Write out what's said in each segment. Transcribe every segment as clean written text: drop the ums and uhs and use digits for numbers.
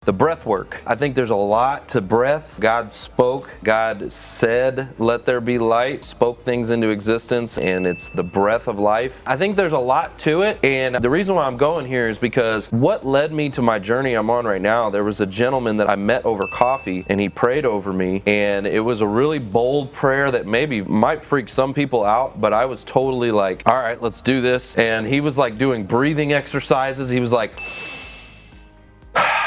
The breath work. I think there's a lot to breath. God spoke, God said, let there be light, spoke things into existence, and it's the breath of life. I think there's a lot to it, and the reason why I'm going here is because what led me to my journey I'm on right now, there was a gentleman that I met over coffee, and he prayed over me, and it was a really bold prayer that maybe might freak some people out, but I was totally like, all right, let's do this. And he was like doing breathing exercises. He was like,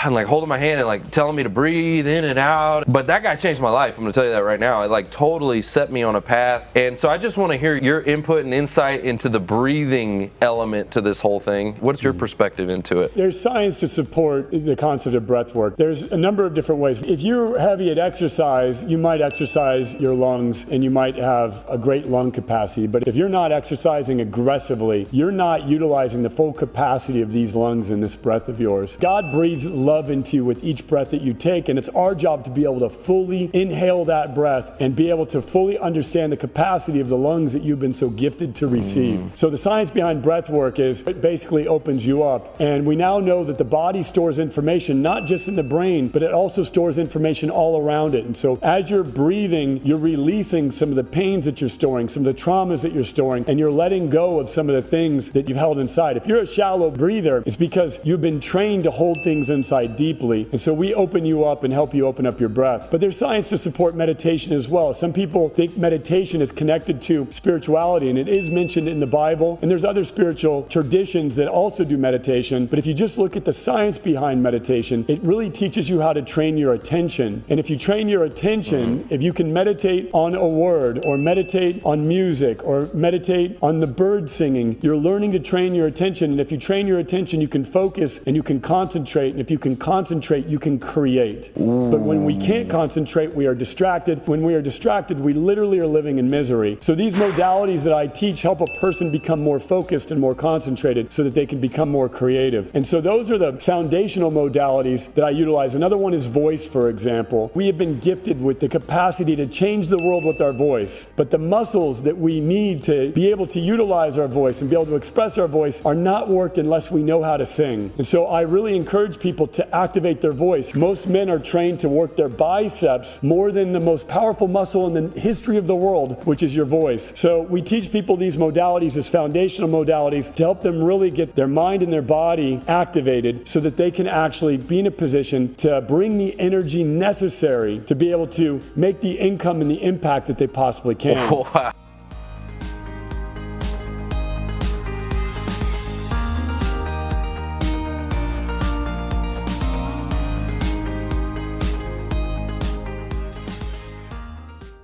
and like holding my hand and like telling me to breathe in and out. But that guy changed my life. I'm gonna tell you that right now. It like totally set me on a path. And so I just want to hear your input and insight into the breathing element to this whole thing. What's your perspective into it? There's science to support the concept of breath work. There's a number of different ways. If you're heavy at exercise, you might exercise your lungs and you might have a great lung capacity. But if you're not exercising aggressively, you're not utilizing the full capacity of these lungs and this breath of yours. God breathes love into you with each breath that you take, and it's our job to be able to fully inhale that breath and be able to fully understand the capacity of the lungs that you've been so gifted to receive. So the science behind breath work is it basically opens you up, and we now know that the body stores information not just in the brain, but it also stores information all around it. And so as you're breathing, you're releasing some of the pains that you're storing, some of the traumas that you're storing, and you're letting go of some of the things that you've held inside. If you're a shallow breather, it's because you've been trained to hold things inside deeply. And so we open you up and help you open up your breath. But there's science to support meditation as well. Some people think meditation is connected to spirituality, and it is mentioned in the Bible. And there's other spiritual traditions that also do meditation. But if you just look at the science behind meditation, it really teaches you how to train your attention. And if you train your attention, if you can meditate on a word or meditate on music or meditate on the bird singing, you're learning to train your attention. And if you train your attention, you can focus and you can concentrate. And if you can concentrate, you can create. But when we can't concentrate, we are distracted. When we are distracted, we literally are living in misery. So these modalities that I teach help a person become more focused and more concentrated so that they can become more creative. And so those are the foundational modalities that I utilize. Another one is voice, for example. We have been gifted with the capacity to change the world with our voice. But the muscles that we need to be able to utilize our voice and be able to express our voice are not worked unless we know how to sing. And so I really encourage people to activate their voice. Most men are trained to work their biceps more than the most powerful muscle in the history of the world, which is your voice. So we teach people these modalities as foundational modalities to help them really get their mind and their body activated so that they can actually be in a position to bring the energy necessary to be able to make the income and the impact that they possibly can. Wow.